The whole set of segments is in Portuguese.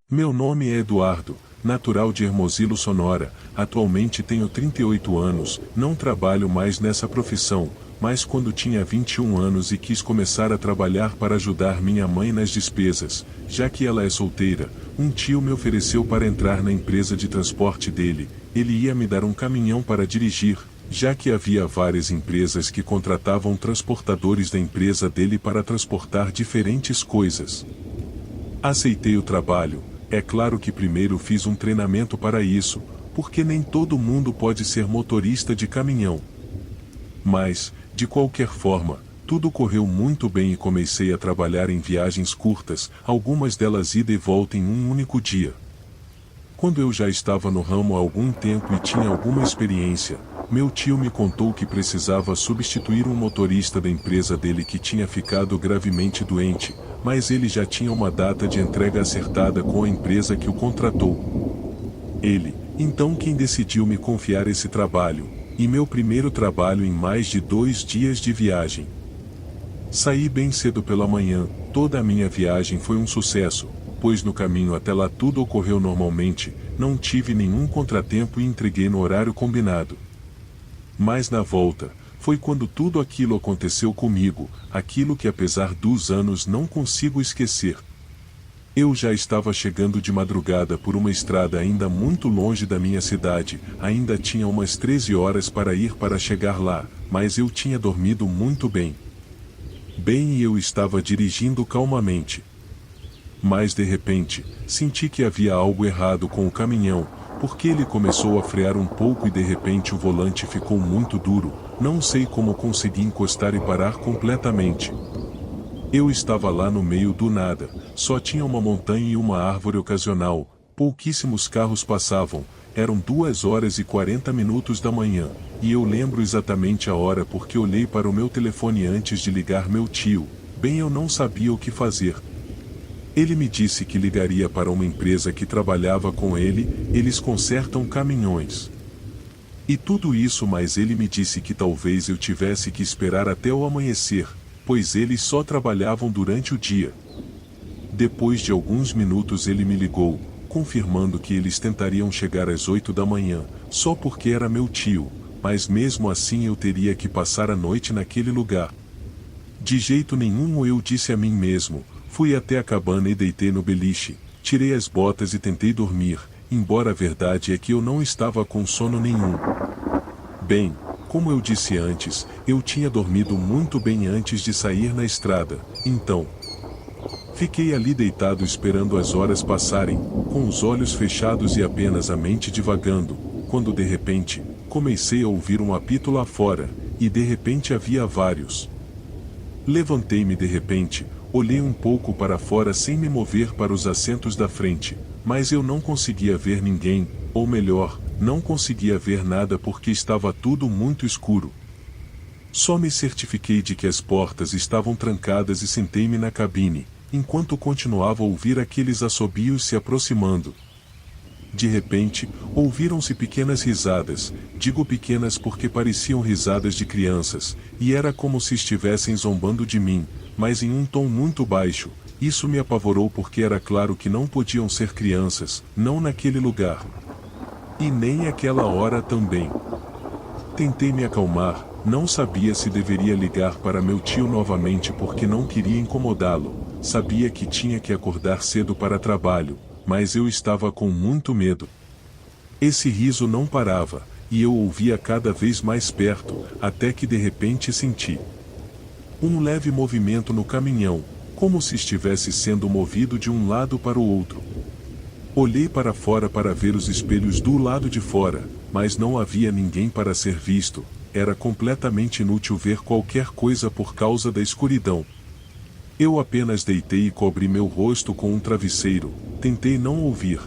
Meu nome é Eduardo, natural de Hermosillo, Sonora. Atualmente tenho 38 anos, não trabalho mais nessa profissão, mas quando tinha 21 anos e quis começar a trabalhar para ajudar minha mãe nas despesas, já que ela é solteira, um tio me ofereceu para entrar na empresa de transporte dele. Ele ia me dar um caminhão para dirigir, já que havia várias empresas que contratavam transportadores da empresa dele para transportar diferentes coisas. Aceitei o trabalho. É claro que primeiro fiz um treinamento para isso, porque nem todo mundo pode ser motorista de caminhão. Mas, de qualquer forma, tudo correu muito bem e comecei a trabalhar em viagens curtas, algumas delas ida e volta em um único dia. Quando eu já estava no ramo há algum tempo e tinha alguma experiência, meu tio me contou que precisava substituir um motorista da empresa dele que tinha ficado gravemente doente, mas ele já tinha uma data de entrega acertada com a empresa que o contratou. Ele, então, quem decidiu me confiar esse trabalho, e meu primeiro trabalho em mais de 2 dias de viagem. Saí bem cedo pela manhã. Toda a minha viagem foi um sucesso, pois no caminho até lá tudo ocorreu normalmente, não tive nenhum contratempo e entreguei no horário combinado. Mas na volta, foi quando tudo aquilo aconteceu comigo, aquilo que apesar dos anos não consigo esquecer. Eu já estava chegando de madrugada por uma estrada ainda muito longe da minha cidade, ainda tinha umas 13 horas para ir para chegar lá, mas eu tinha dormido muito bem. E eu estava dirigindo calmamente. Mas de repente, senti que havia algo errado com o caminhão, porque ele começou a frear um pouco e de repente o volante ficou muito duro, não sei como consegui encostar e parar completamente. Eu estava lá no meio do nada, só tinha uma montanha e uma árvore ocasional, pouquíssimos carros passavam, eram 2h40 da manhã, e eu lembro exatamente a hora porque olhei para o meu telefone antes de ligar meu tio. Eu não sabia o que fazer. Ele me disse que ligaria para uma empresa que trabalhava com ele, eles consertam caminhões. E tudo isso, mas ele me disse que talvez eu tivesse que esperar até o amanhecer, pois eles só trabalhavam durante o dia. Depois de alguns minutos ele me ligou, confirmando que eles tentariam chegar às 8 da manhã, só porque era meu tio, mas mesmo assim eu teria que passar a noite naquele lugar. De jeito nenhum, eu disse a mim mesmo. Fui até a cabana e deitei no beliche, tirei as botas e tentei dormir, embora a verdade é que eu não estava com sono nenhum. Como eu disse antes, eu tinha dormido muito bem antes de sair na estrada, então fiquei ali deitado esperando as horas passarem, com os olhos fechados e apenas a mente divagando, quando de repente, comecei a ouvir um apito lá fora, e de repente havia vários. Levantei-me de repente, olhei um pouco para fora sem me mover para os assentos da frente, mas eu não conseguia ver ninguém, ou melhor, não conseguia ver nada porque estava tudo muito escuro. Só me certifiquei de que as portas estavam trancadas e sentei-me na cabine, enquanto continuava a ouvir aqueles assobios se aproximando. De repente, ouviram-se pequenas risadas, digo pequenas porque pareciam risadas de crianças, e era como se estivessem zombando de mim, mas em um tom muito baixo. Isso me apavorou porque era claro que não podiam ser crianças, não naquele lugar. E nem aquela hora também. Tentei me acalmar, não sabia se deveria ligar para meu tio novamente porque não queria incomodá-lo, sabia que tinha que acordar cedo para trabalho, mas eu estava com muito medo. Esse riso não parava, e eu ouvia cada vez mais perto, até que de repente senti um leve movimento no caminhão, como se estivesse sendo movido de um lado para o outro. Olhei para fora para ver os espelhos do lado de fora, mas não havia ninguém para ser visto, era completamente inútil ver qualquer coisa por causa da escuridão. Eu apenas deitei e cobri meu rosto com um travesseiro, tentei não ouvir,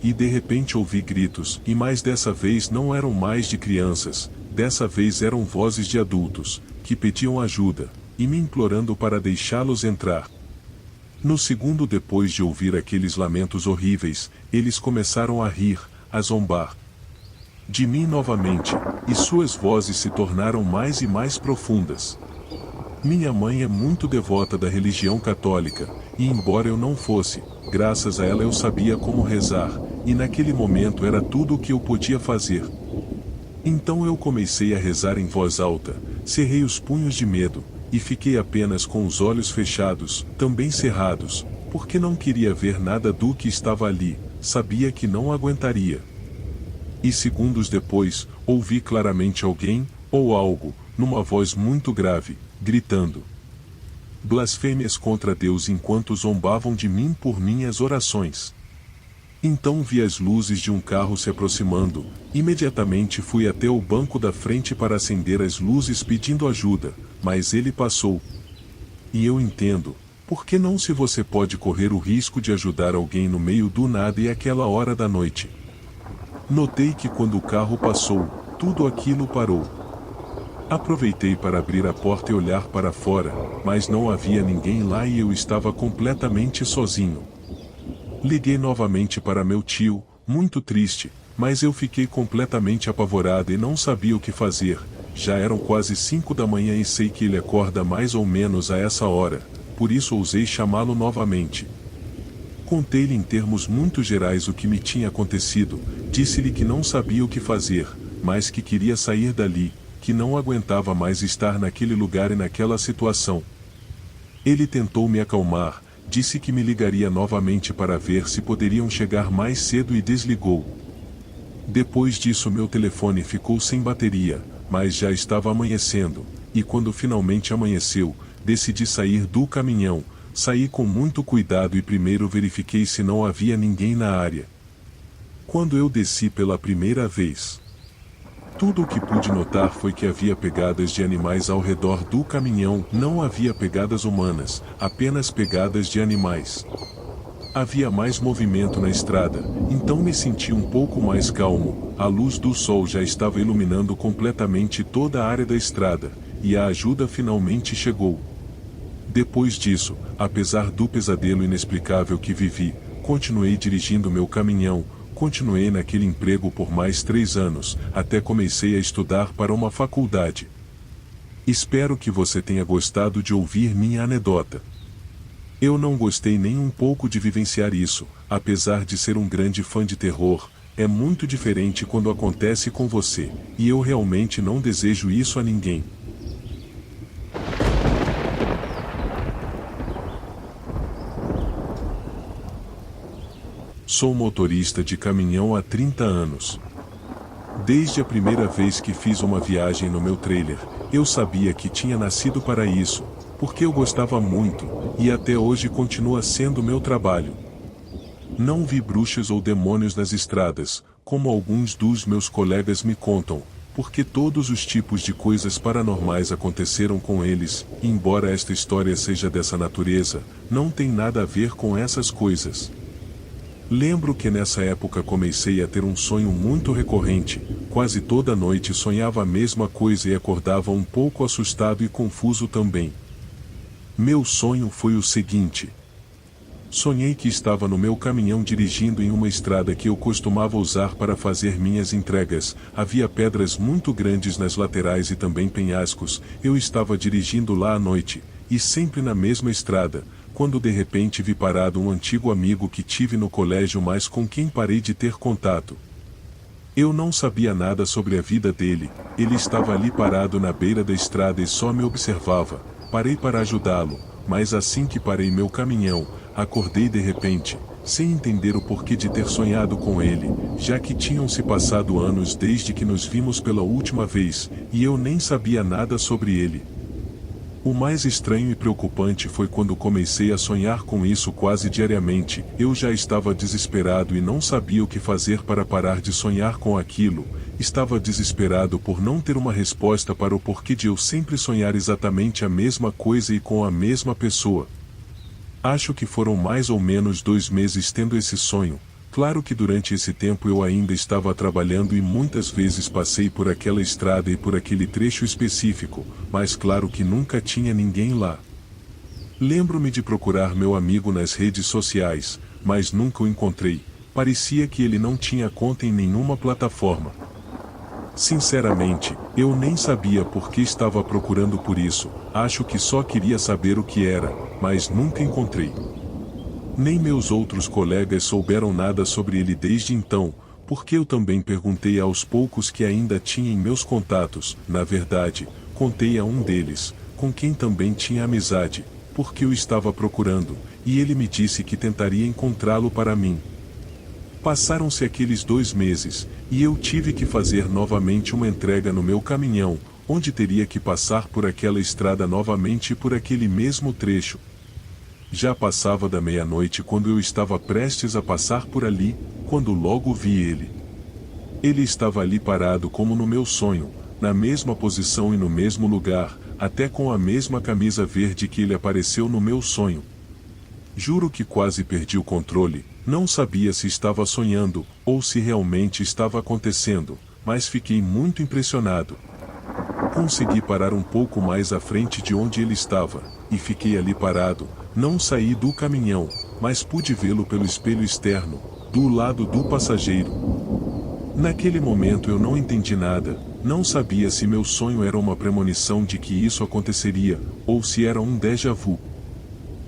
e de repente ouvi gritos, e mais dessa vez não eram mais de crianças, dessa vez eram vozes de adultos, que pediam ajuda, e me implorando para deixá-los entrar. No segundo depois de ouvir aqueles lamentos horríveis, eles começaram a rir, a zombar de mim novamente, e suas vozes se tornaram mais e mais profundas. Minha mãe é muito devota da religião católica, e embora eu não fosse, graças a ela eu sabia como rezar, e naquele momento era tudo o que eu podia fazer. Então eu comecei a rezar em voz alta, cerrei os punhos de medo, e fiquei apenas com os olhos fechados, também cerrados, porque não queria ver nada do que estava ali, sabia que não aguentaria. E segundos depois, ouvi claramente alguém, ou algo, numa voz muito grave, gritando blasfêmias contra Deus enquanto zombavam de mim por minhas orações. Então vi as luzes de um carro se aproximando, imediatamente fui até o banco da frente para acender as luzes pedindo ajuda, mas ele passou. E eu entendo, por que não se você pode correr o risco de ajudar alguém no meio do nada e àquela hora da noite? Notei que quando o carro passou, tudo aquilo parou. Aproveitei para abrir a porta e olhar para fora, mas não havia ninguém lá e eu estava completamente sozinho. Liguei novamente para meu tio, muito triste, mas eu fiquei completamente apavorado e não sabia o que fazer. Já eram quase 5 da manhã e sei que ele acorda mais ou menos a essa hora, por isso ousei chamá-lo novamente. Contei-lhe em termos muito gerais o que me tinha acontecido, disse-lhe que não sabia o que fazer, mas que queria sair dali, que não aguentava mais estar naquele lugar e naquela situação. Ele tentou me acalmar, disse que me ligaria novamente para ver se poderiam chegar mais cedo e desligou. Depois disso meu telefone ficou sem bateria, mas já estava amanhecendo, e quando finalmente amanheceu, decidi sair do caminhão, saí com muito cuidado e primeiro verifiquei se não havia ninguém na área. Quando eu desci pela primeira vez, tudo o que pude notar foi que havia pegadas de animais ao redor do caminhão, não havia pegadas humanas, apenas pegadas de animais. Havia mais movimento na estrada, então me senti um pouco mais calmo, a luz do sol já estava iluminando completamente toda a área da estrada, e a ajuda finalmente chegou. Depois disso, apesar do pesadelo inexplicável que vivi, continuei dirigindo meu caminhão, continuei naquele emprego por mais 3 anos, até comecei a estudar para uma faculdade. Espero que você tenha gostado de ouvir minha anedota. Eu não gostei nem um pouco de vivenciar isso, apesar de ser um grande fã de terror, é muito diferente quando acontece com você, e eu realmente não desejo isso a ninguém. Sou motorista de caminhão há 30 anos. Desde a primeira vez que fiz uma viagem no meu trailer, eu sabia que tinha nascido para isso, porque eu gostava muito, e até hoje continua sendo meu trabalho. Não vi bruxas ou demônios nas estradas, como alguns dos meus colegas me contam, porque todos os tipos de coisas paranormais aconteceram com eles, e embora esta história seja dessa natureza, não tem nada a ver com essas coisas. Lembro que nessa época comecei a ter um sonho muito recorrente, quase toda noite sonhava a mesma coisa e acordava um pouco assustado e confuso também. Meu sonho foi o seguinte. Sonhei que estava no meu caminhão dirigindo em uma estrada que eu costumava usar para fazer minhas entregas, havia pedras muito grandes nas laterais e também penhascos, eu estava dirigindo lá à noite, e sempre na mesma estrada, quando de repente vi parado um antigo amigo que tive no colégio mas com quem parei de ter contato. Eu não sabia nada sobre a vida dele, ele estava ali parado na beira da estrada e só me observava, parei para ajudá-lo, mas assim que parei meu caminhão, acordei de repente, sem entender o porquê de ter sonhado com ele, já que tinham se passado anos desde que nos vimos pela última vez, e eu nem sabia nada sobre ele. O mais estranho e preocupante foi quando comecei a sonhar com isso quase diariamente, eu já estava desesperado e não sabia o que fazer para parar de sonhar com aquilo, estava desesperado por não ter uma resposta para o porquê de eu sempre sonhar exatamente a mesma coisa e com a mesma pessoa. Acho que foram mais ou menos 2 meses tendo esse sonho. Claro que durante esse tempo eu ainda estava trabalhando e muitas vezes passei por aquela estrada e por aquele trecho específico, mas claro que nunca tinha ninguém lá. Lembro-me de procurar meu amigo nas redes sociais, mas nunca o encontrei, parecia que ele não tinha conta em nenhuma plataforma. Sinceramente, eu nem sabia por que estava procurando por isso, acho que só queria saber o que era, mas nunca encontrei. Nem meus outros colegas souberam nada sobre ele desde então, porque eu também perguntei aos poucos que ainda tinha em meus contatos. Na verdade, contei a um deles, com quem também tinha amizade, porque o estava procurando, e ele me disse que tentaria encontrá-lo para mim. Passaram-se aqueles 2 meses, e eu tive que fazer novamente uma entrega no meu caminhão, onde teria que passar por aquela estrada novamente por aquele mesmo trecho. Já passava da meia-noite quando eu estava prestes a passar por ali, quando logo vi ele. Ele estava ali parado como no meu sonho, na mesma posição e no mesmo lugar, até com a mesma camisa verde que ele apareceu no meu sonho. Juro que quase perdi o controle, não sabia se estava sonhando, ou se realmente estava acontecendo, mas fiquei muito impressionado. Consegui parar um pouco mais à frente de onde ele estava, e fiquei ali parado, não saí do caminhão, mas pude vê-lo pelo espelho externo, do lado do passageiro. Naquele momento eu não entendi nada, não sabia se meu sonho era uma premonição de que isso aconteceria, ou se era um déjà vu.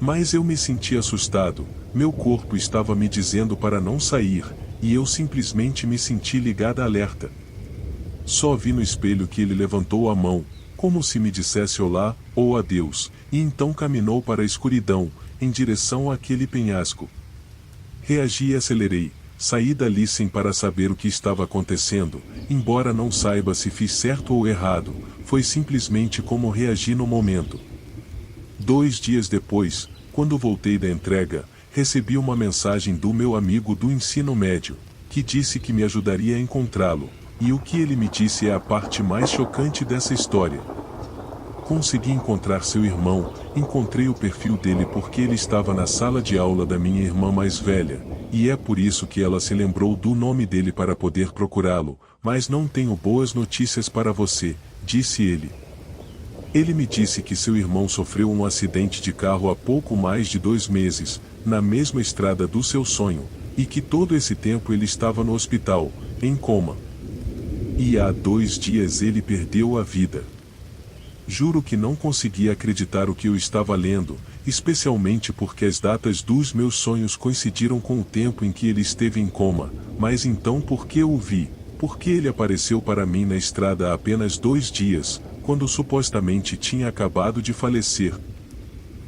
Mas eu me senti assustado, meu corpo estava me dizendo para não sair, e eu simplesmente me senti ligado alerta. Só vi no espelho que ele levantou a mão, como se me dissesse olá, ou adeus, e então caminhou para a escuridão, em direção àquele penhasco. Reagi e acelerei, saí dali sem para saber o que estava acontecendo, embora não saiba se fiz certo ou errado, foi simplesmente como reagi no momento. 2 dias depois, quando voltei da entrega, recebi uma mensagem do meu amigo do ensino médio, que disse que me ajudaria a encontrá-lo, e o que ele me disse é a parte mais chocante dessa história. Consegui encontrar seu irmão, encontrei o perfil dele porque ele estava na sala de aula da minha irmã mais velha, e é por isso que ela se lembrou do nome dele para poder procurá-lo, mas não tenho boas notícias para você, disse ele. Ele me disse que seu irmão sofreu um acidente de carro há pouco mais de 2 meses, na mesma estrada do seu sonho, e que todo esse tempo ele estava no hospital, em coma. E há 2 dias ele perdeu a vida. Juro que não conseguia acreditar o que eu estava lendo, especialmente porque as datas dos meus sonhos coincidiram com o tempo em que ele esteve em coma, mas então por que eu o vi? Porque ele apareceu para mim na estrada há apenas 2 dias, quando supostamente tinha acabado de falecer.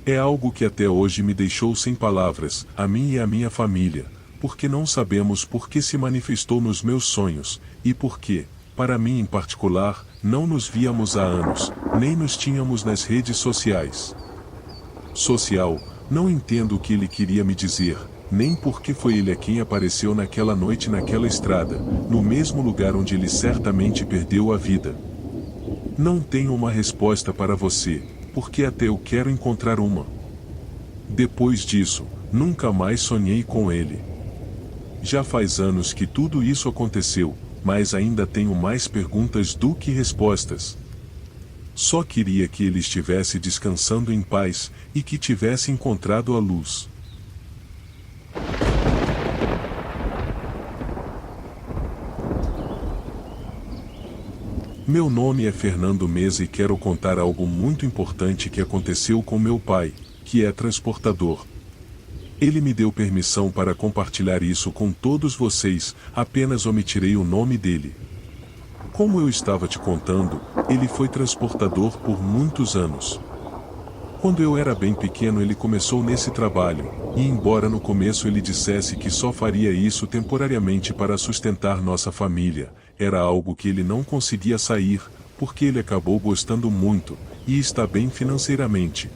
É algo que até hoje me deixou sem palavras, a mim e a minha família, porque não sabemos por que se manifestou nos meus sonhos, e por que, para mim em particular, não nos víamos há anos, nem nos tínhamos nas redes sociais. Social, não entendo o que ele queria me dizer, nem porque foi ele a quem apareceu naquela noite naquela estrada, no mesmo lugar onde ele certamente perdeu a vida. Não tenho uma resposta para você, porque até eu quero encontrar uma. Depois disso, nunca mais sonhei com ele. Já faz anos que tudo isso aconteceu, mas ainda tenho mais perguntas do que respostas. Só queria que ele estivesse descansando em paz, e que tivesse encontrado a luz. Meu nome é Fernando Meza e quero contar algo muito importante que aconteceu com meu pai, que é transportador. Ele me deu permissão para compartilhar isso com todos vocês, apenas omitirei o nome dele. Como eu estava te contando, ele foi transportador por muitos anos. Quando eu era bem pequeno ele começou nesse trabalho, e embora no começo ele dissesse que só faria isso temporariamente para sustentar nossa família, era algo que ele não conseguia sair, porque ele acabou gostando muito, e está bem financeiramente.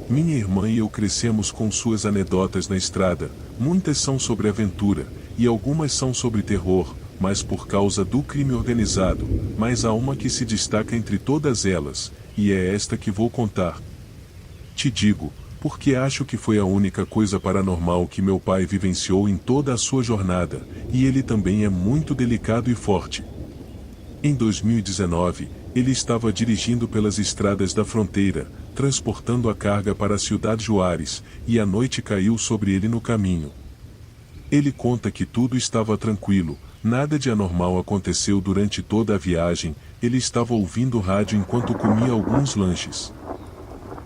Minha irmã e eu crescemos com suas anedotas na estrada, muitas são sobre aventura, e algumas são sobre terror, mas por causa do crime organizado, mas há uma que se destaca entre todas elas, e é esta que vou contar. Te digo, porque acho que foi a única coisa paranormal que meu pai vivenciou em toda a sua jornada, e ele também é muito delicado e forte. Em 2019, ele estava dirigindo pelas estradas da fronteira, transportando a carga para a Ciudad Juárez, e a noite caiu sobre ele no caminho. Ele conta que tudo estava tranquilo, nada de anormal aconteceu durante toda a viagem, ele estava ouvindo rádio enquanto comia alguns lanches.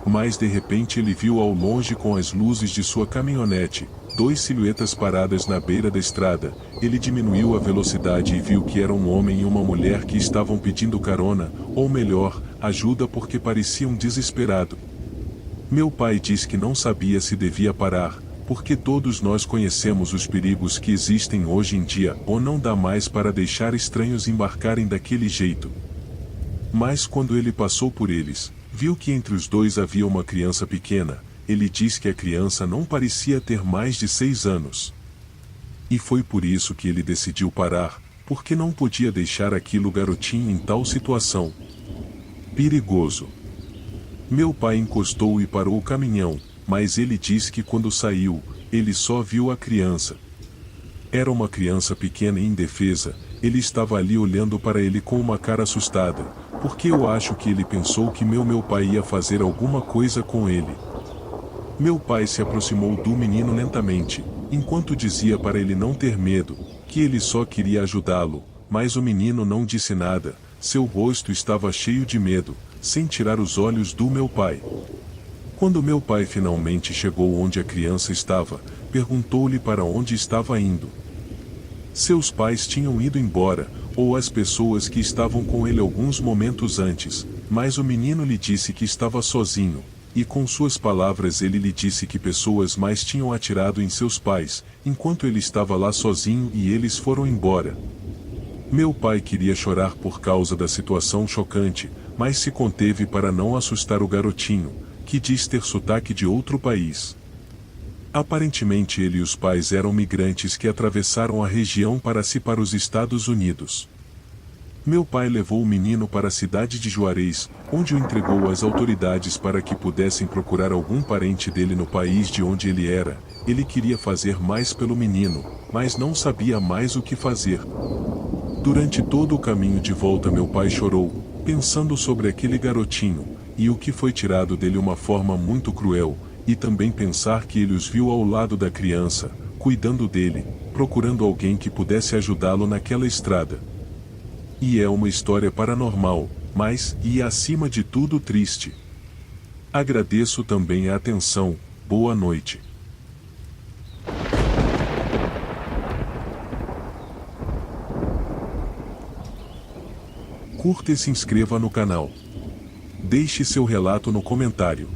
Mas de repente ele viu ao longe com as luzes de sua caminhonete, 2 silhuetas paradas na beira da estrada. Ele diminuiu a velocidade e viu que era um homem e uma mulher que estavam pedindo carona, ou melhor, ajuda porque pareciam desesperados. Meu pai disse que não sabia se devia parar, porque todos nós conhecemos os perigos que existem hoje em dia, ou não dá mais para deixar estranhos embarcarem daquele jeito. Mas quando ele passou por eles, viu que entre os dois havia uma criança pequena. Ele disse que a criança não parecia ter mais de 6 anos. E foi por isso que ele decidiu parar, porque não podia deixar aquilo garotinho em tal situação. Perigoso. Meu pai encostou e parou o caminhão, mas ele disse que quando saiu, ele só viu a criança. Era uma criança pequena e indefesa. Ele estava ali olhando para ele com uma cara assustada, porque eu acho que ele pensou que meu pai ia fazer alguma coisa com ele. Meu pai se aproximou do menino lentamente, enquanto dizia para ele não ter medo, que ele só queria ajudá-lo, mas o menino não disse nada. Seu rosto estava cheio de medo, sem tirar os olhos do meu pai. Quando meu pai finalmente chegou onde a criança estava, perguntou-lhe para onde estava indo. Seus pais tinham ido embora, ou as pessoas que estavam com ele alguns momentos antes, mas o menino lhe disse que estava sozinho, e com suas palavras ele lhe disse que pessoas mais tinham atirado em seus pais, enquanto ele estava lá sozinho e eles foram embora. Meu pai queria chorar por causa da situação chocante, mas se conteve para não assustar o garotinho, que diz ter sotaque de outro país. Aparentemente ele e os pais eram migrantes que atravessaram a região para os Estados Unidos. Meu pai levou o menino para a cidade de Juarez, onde o entregou às autoridades para que pudessem procurar algum parente dele no país de onde ele era. Ele queria fazer mais pelo menino, mas não sabia mais o que fazer. Durante todo o caminho de volta meu pai chorou, pensando sobre aquele garotinho, e o que foi tirado dele uma forma muito cruel, e também pensar que ele os viu ao lado da criança, cuidando dele, procurando alguém que pudesse ajudá-lo naquela estrada. E é uma história paranormal, mas, e acima de tudo triste. Agradeço também a atenção, boa noite. Curta e se inscreva no canal. Deixe seu relato no comentário.